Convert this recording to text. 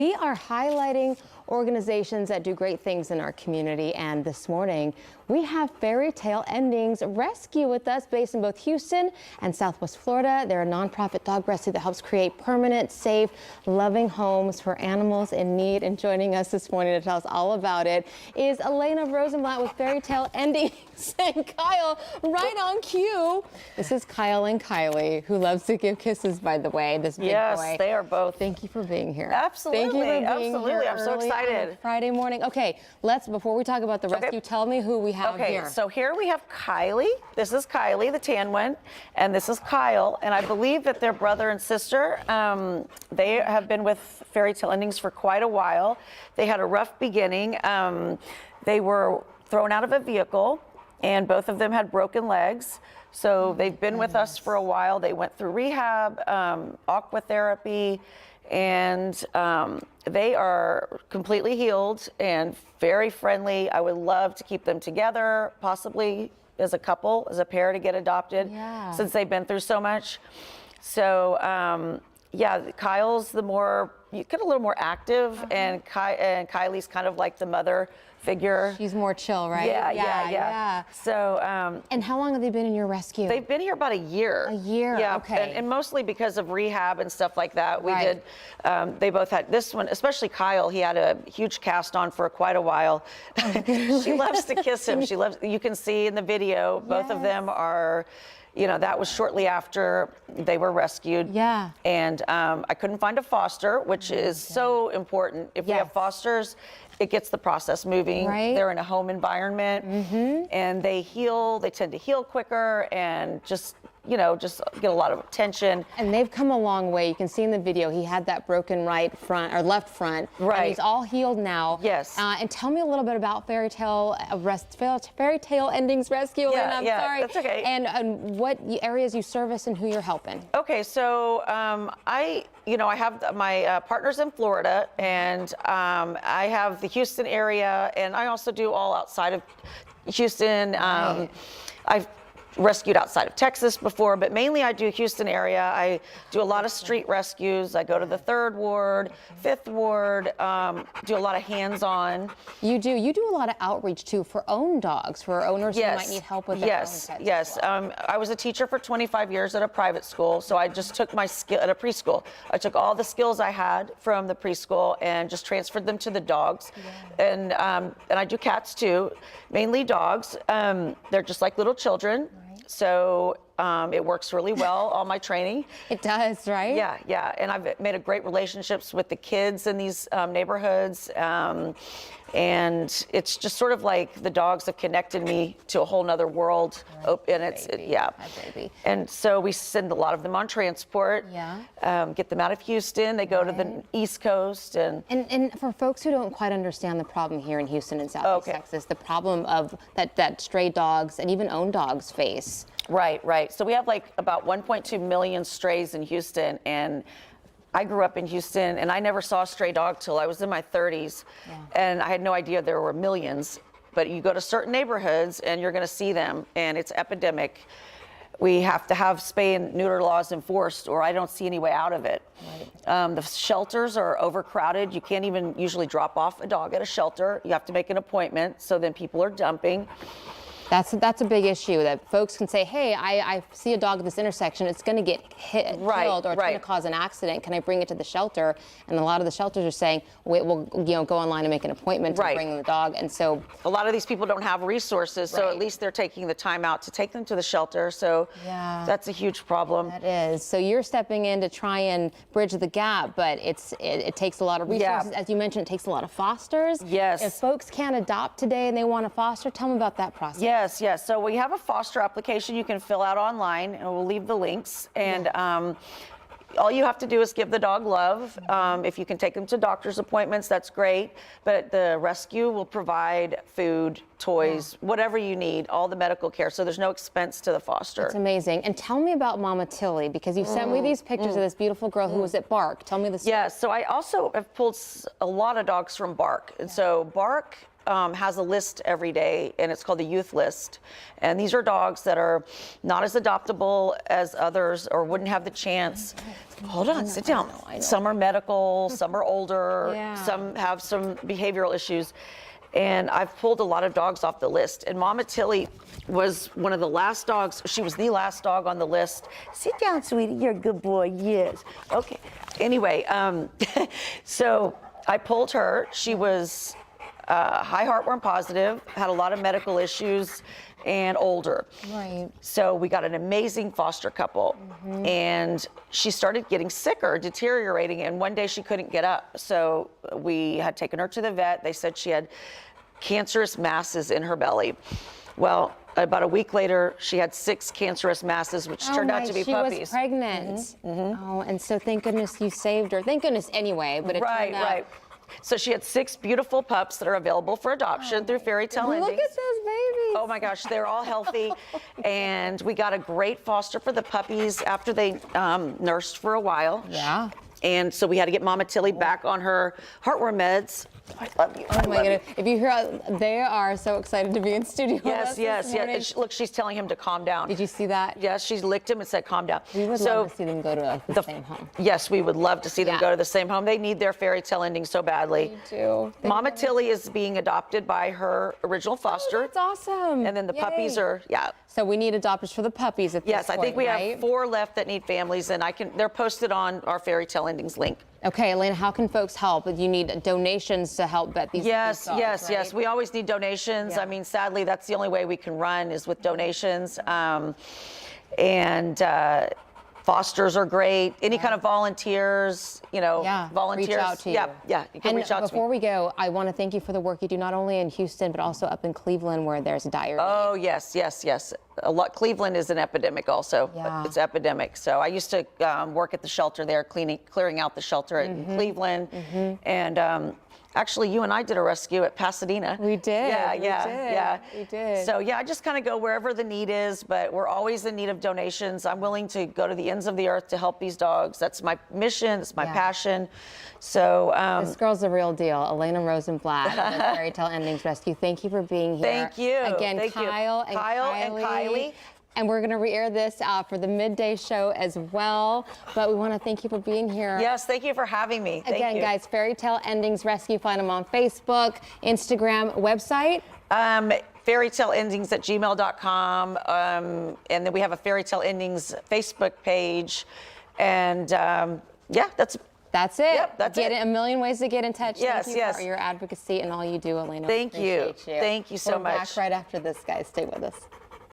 We are highlighting organizations that do great things in our community, and this morning we have Fairytale Endings Rescue with us, based in both Houston and Southwest Florida. They're a nonprofit dog rescue that helps create permanent, safe, loving homes for animals in need. And joining us this morning to tell us all about it is Elena Rosenblatt with Fairytale Endings and Kyle, right on cue. This is Kyle and Kylie, who loves to give kisses, by the way. This big boy. Yes, they are both. Thank you for being here. Absolutely. Thank you for being Absolutely. here I'm so early excited. on a Friday morning. Okay, before we talk about the rescue, tell me who we have here. So here we have Kylie. This is Kylie, the tan one, and this is Kyle. And I believe that they're brother and sister. They have been with Fairytale Endings for quite a while. They had a rough beginning. They were thrown out of a vehicle, and both of them had broken legs. So they've been with us for a while. They went through rehab, aquatherapy, and they are completely healed and very friendly. I would love to keep them together, possibly as a couple, as a pair, to get adopted, since they've been through so much. So yeah, Kyle's a little more active, and Kylie's kind of like the mother figure. She's more chill, right? Yeah. So, and how long have they been in your rescue? They've been here about a year. A year, yeah, okay. And mostly because of rehab and stuff like that. We Right. did, they both had, this one, especially Kyle, he had a huge cast on for quite a while. She loves to kiss him. She loves, you can see in the video, both of them are, you know, that was shortly after they were rescued. Yeah. And I couldn't find a foster, which is so important. If we have fosters, it gets the process moving. Right. They're in a home environment, and they tend to heal quicker, and just get a lot of attention. And they've come a long way. You can see in the video, he had that broken right front or left front. Right. And he's all healed now. Yes. And tell me a little bit about Fairytale Endings Rescue. Elena, I'm sorry. That's okay. And what areas you service and who you're helping. Okay, so I have my partners in Florida, and I have the Houston area, and I also do all outside of Houston. I've rescued outside of Texas before, but mainly I do Houston area. I do a lot of street rescues. I go to the 3rd Ward, 5th Ward, do a lot of hands-on. You do a lot of outreach too for own dogs, for owners who might need help with their own pets. Yes. I was a teacher for 25 years at a private school, so I just took my skill at a preschool. I took all the skills I had from the preschool and just transferred them to the dogs. And I do cats too, mainly dogs. They're just like little children. So it works really well, all my training. It does, right? Yeah. And I've made great relationships with the kids in these neighborhoods. And it's just sort of like the dogs have connected me to a whole nother world. Right. And And so we send a lot of them on transport. Get them out of Houston. They go to the East Coast. And for folks who don't quite understand the problem here in Houston and Southeast Texas, the problem of that stray dogs and even owned dogs face. Right. So we have like about 1.2 million strays in Houston, and I grew up in Houston, and I never saw a stray dog till I was in my 30s, and I had no idea there were millions. But you go to certain neighborhoods, and you're going to see them, and it's epidemic. We have to have spay and neuter laws enforced, or I don't see any way out of it. The shelters are overcrowded. You can't even usually drop off a dog at a shelter. You have to make an appointment, so then people are dumping. That's a big issue, that folks can say, hey, I see a dog at this intersection, it's going to get killed, or it's going to cause an accident. Can I bring it to the shelter? And a lot of the shelters are saying, wait, we'll go online and make an appointment to bring the dog. And so a lot of these people don't have resources, so at least they're taking the time out to take them to the shelter. So that's a huge problem. That is. So you're stepping in to try and bridge the gap, but it takes a lot of resources. As you mentioned, it takes a lot of fosters. Yes. If folks can't adopt today and they want to foster, tell them about that process. Yes. So we have a foster application you can fill out online, and we'll leave the links. And all you have to do is give the dog love. If you can take them to doctor's appointments, that's great. But the rescue will provide food, toys, whatever you need, all the medical care. So there's no expense to the foster. It's amazing. And tell me about Mama Tilly, because you sent me these pictures of this beautiful girl who was at Bark. Tell me the story. Yeah, so I also have pulled a lot of dogs from Bark. And so Bark has a list every day, and it's called the youth list. And these are dogs that are not as adoptable as others or wouldn't have the chance. Hold on, sit down. I know. Some are medical, some are older, Yeah. some have some behavioral issues. And I've pulled a lot of dogs off the list. And Mama Tilly was one of the last dogs. She was the last dog on the list. Sit down, sweetie. You're a good boy. Yes. Okay. Anyway, so I pulled her. She was high heartworm positive, had a lot of medical issues, and older. Right. So we got an amazing foster couple, and she started getting sicker, deteriorating, and one day she couldn't get up. So we had taken her to the vet. They said she had cancerous masses in her belly. Well, about a week later, she had 6 cancerous masses, which turned out to be puppies. She was pregnant. Oh, and so thank goodness you saved her. Thank goodness anyway, but it turned out. Right. So she had 6 beautiful pups that are available for adoption through Fairytale Look Endings. at those babies. Oh my gosh, they're all healthy. And we got a great foster for the puppies after they nursed for a while. Yeah. And so we had to get Mama Tilly back on her heartworm meds. I love you. Oh my goodness. If you hear, they are so excited to be in studio with us Yes. this morning. Look, she's telling him to calm down. Did you see that? Yes, she licked him and said, calm down. We would love to see them go to the same home. Yes, we would love to see them Yeah. go to the same home. They need their Fairytale ending so badly. They do. Mama Tilly is being adopted by her original foster. Oh, that's awesome. And then the Yay. puppies are, So we need adopters for the puppies at this Yes, I point, think we right? have 4 left that need families, and they're posted on our Fairytale Endings link. Okay, Elaine, how can folks help? You need donations to help vet these Yes, dogs, yes. right? We always need donations. Yeah. I mean, sadly, that's the only way we can run is with donations. Fosters are great. Any kind of volunteers, volunteers. Reach out to you. Yeah, you can And reach out to me. before we go, I want to thank you for the work you do, not only in Houston, but also up in Cleveland, where there's a dire need. Oh, yes. Cleveland is an epidemic also. Yeah. It's epidemic. So I used to work at the shelter there, clearing out the shelter in Cleveland. And actually, you and I did a rescue at Pasadena. We did. Yeah. We did. So I just kind of go wherever the need is, but we're always in need of donations. I'm willing to go to the ends of the earth to help these dogs. That's my mission. It's my passion. So this girl's the real deal. Elena Rosenblatt with Fairytale Endings Rescue. Thank you for being here. Thank you. Again, Thank you. Kyle and Kylie. And we're going to re-air this for the midday show as well. But we want to thank you for being here. Yes, thank you for having me. Thank Again, you. guys, Fairytale Endings Rescue. Find them on Facebook, Instagram, website. Fairytaleendings@gmail.com. And then we have a Fairytale Endings Facebook page. And that's it. Yep, that's it. A million ways to get in touch. Yes, Thank you yes. for your advocacy and all you do, Elena. Thank you. Appreciate you. Thank you so We're much. back right after this, guys. Stay with us.